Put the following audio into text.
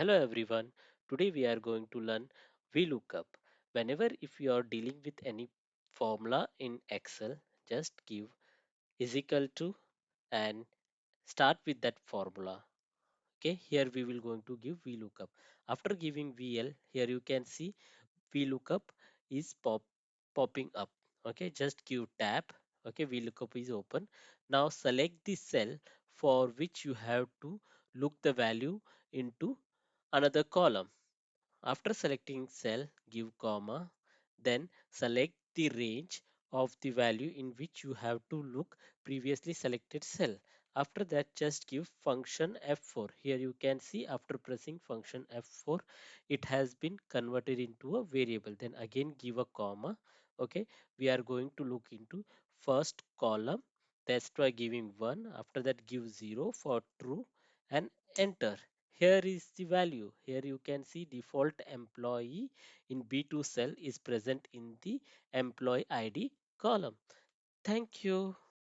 Hello everyone. Today we are going to learn Vlookup. Whenever if you are dealing with any formula in Excel, just give is equal to and start with that formula. Okay, here we will going to give Vlookup. After giving VL, here you can see VLOOKUP is popping up. Okay, just give tab. Okay, VLOOKUP is open. Now select the cell for which you have to look the value into another column. After selecting cell, give comma, then select the range of the value in which you have to look previously selected cell. After that, just give function F4. Here you can see after pressing function F4, it has been converted into a variable. Then again give a comma. Okay, we are going to look into first column. That's why giving 1. After that, give 0 for true and enter. Here is the value. Here you can see default employee in B2 cell is present in the employee ID column. Thank you.